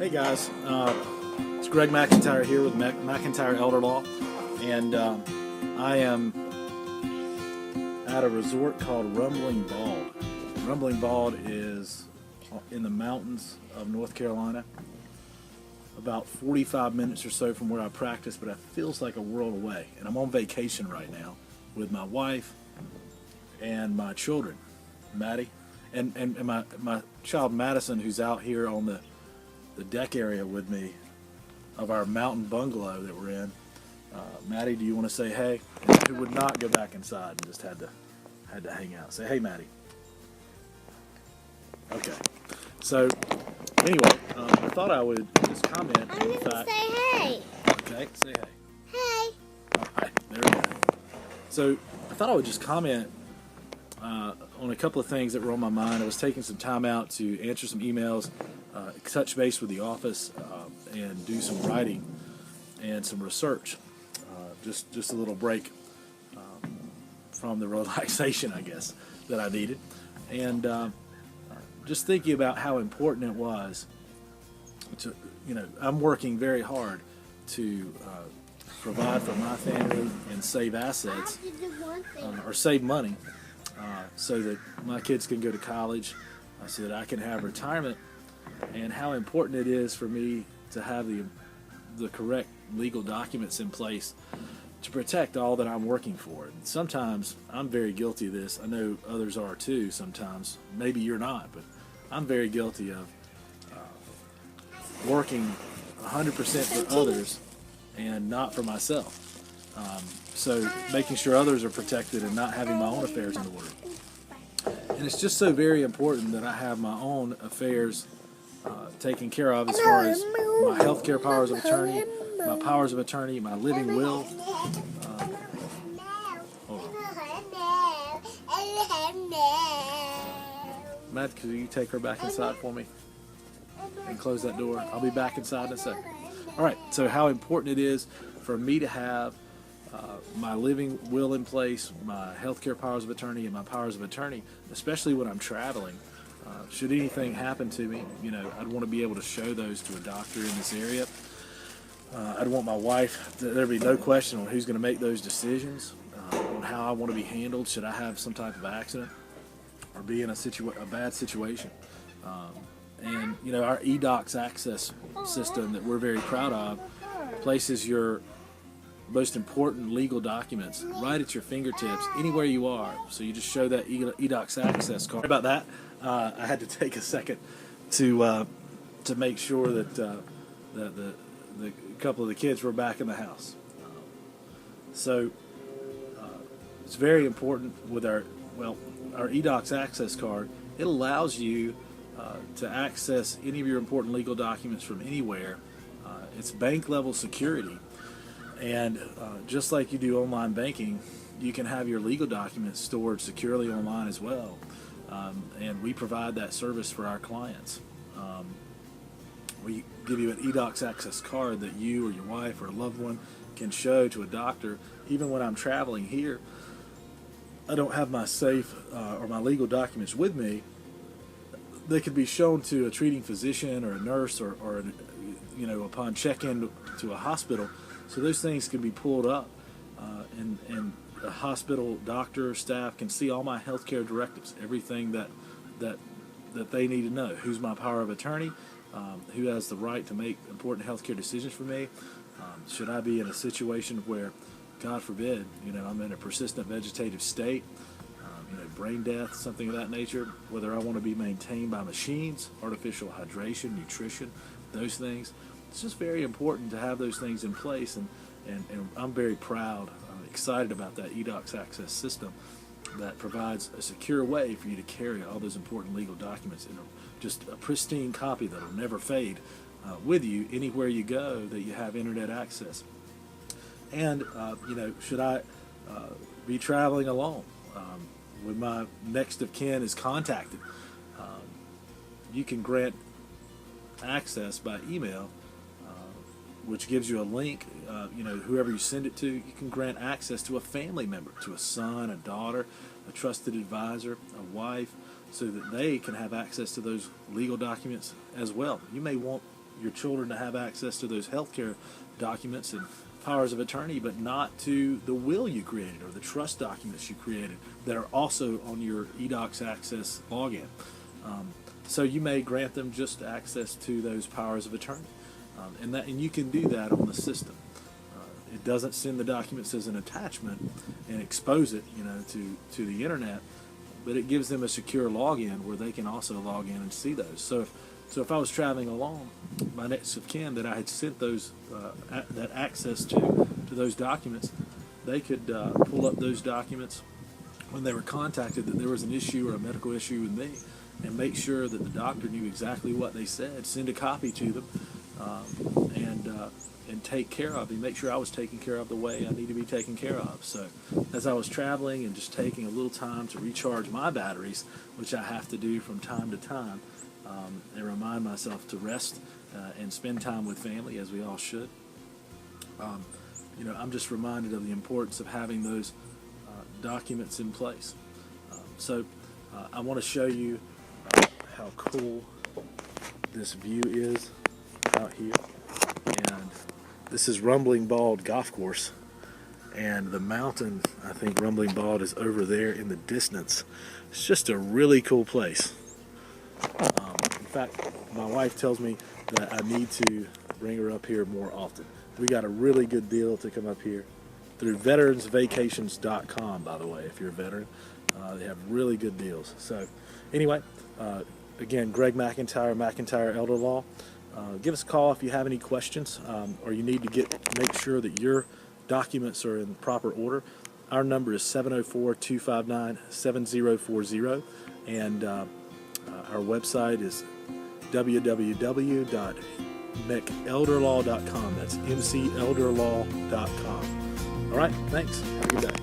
Hey guys, it's Greg McIntyre here with McIntyre Elder Law, and I am at a resort called Rumbling Bald. Rumbling Bald is in the mountains of North Carolina, about 45 minutes or so from where I practice, but it feels like a world away. And I'm on vacation right now with my wife and my children, Maddie, and my child Madison, who's out here on the deck area with me of our mountain bungalow that we're in. Maddie, do you want to say hey? And who would not go back inside and just had to hang out. Say hey, Maddie. Okay. So anyway, I thought I would just comment on the fact. I'm gonna say hey. Okay, say hey. Hey. All right, there we go. So I thought I would just comment on a couple of things that were on my mind. I was taking some time out to answer some emails, touch base with the office, and do some writing and some research. Just a little break from the relaxation, I guess, that I needed. And just thinking about how important it was to, I'm working very hard to provide for my family and save assets, or save money, so that my kids can go to college, so that I can have retirement, and how important it is for me to have the correct legal documents in place to protect all that I'm working for. And sometimes I'm very guilty of this. I know others are too sometimes. Maybe you're not, but I'm very guilty of working 100% for others and not for myself. So making sure others are protected and not having my own affairs in order. And it's just so very important that I have my own affairs taken care of, as far as my healthcare powers of attorney, my powers of attorney, my living will. Matt, could you take her back inside for me and close that door? I'll be back inside in a second. All right, so how important it is for me to have my living will in place, my healthcare powers of attorney, and my powers of attorney, especially when I'm traveling. Should anything happen to me, I'd want to be able to show those to a doctor in this area. I'd want my wife, there'd be no question on who's going to make those decisions, on how I want to be handled should I have some type of accident or be in a bad situation. And our eDocs access system that we're very proud of places your most important legal documents right at your fingertips anywhere you are. So you just show that eDocs access card. About that, I had to take a second to make sure that the couple of the kids were back in the house. So it's very important with our eDocs access card. It allows you to access any of your important legal documents from anywhere. It's bank level security. And just like you do online banking, you can have your legal documents stored securely online as well. And we provide that service for our clients. We give you an eDocs access card that you or your wife or a loved one can show to a doctor. Even when I'm traveling here, I don't have my safe or my legal documents with me. They could be shown to a treating physician or a nurse or upon check-in to a hospital. So those things can be pulled up, and the hospital doctor staff can see all my healthcare directives, everything that they need to know. Who's my power of attorney? Who has the right to make important healthcare decisions for me? Should I be in a situation where, God forbid, I'm in a persistent vegetative state, brain death, something of that nature, whether I want to be maintained by machines, artificial hydration, nutrition, those things. It's just very important to have those things in place, and I'm very proud, excited about that eDocs access system that provides a secure way for you to carry all those important legal documents in just a pristine copy that will never fade with you anywhere you go that you have internet access. And, should I be traveling alone when my next of kin is contacted, you can grant access by email, which gives you a link, whoever you send it to, you can grant access to a family member, to a son, a daughter, a trusted advisor, a wife, so that they can have access to those legal documents as well. You may want your children to have access to those healthcare documents and powers of attorney, but not to the will you created or the trust documents you created that are also on your eDocs Access login. So you may grant them just access to those powers of attorney, and you can do that on the system. It doesn't send the documents as an attachment and expose it, to the internet, but it gives them a secure login where they can also log in and see those. So if I was traveling along, my next of kin that I had sent those that access to those documents, they could pull up those documents when they were contacted that there was an issue or a medical issue with me, and make sure that the doctor knew exactly what they said, send a copy to them, and take care of it, make sure I was taken care of the way I need to be taken care of. So as I was traveling and just taking a little time to recharge my batteries, which I have to do from time to time, and remind myself to rest and spend time with family, as we all should, I'm just reminded of the importance of having those documents in place. So I want to show you how cool this view is out here. And this is Rumbling Bald Golf Course, and the mountain, I think Rumbling Bald is over there in the distance. It's just a really cool place. In fact, my wife tells me that I need to bring her up here more often. We got a really good deal to come up here through veteransvacations.com, by the way. If you're a veteran, they have really good deals. So anyway, again, Greg McIntyre, McIntyre Elder Law. Give us a call if you have any questions, or you need to make sure that your documents are in proper order. Our number is 704-259-7040, and our website is www.mcelderlaw.com. That's mcelderlaw.com. All right, thanks. Have a good day.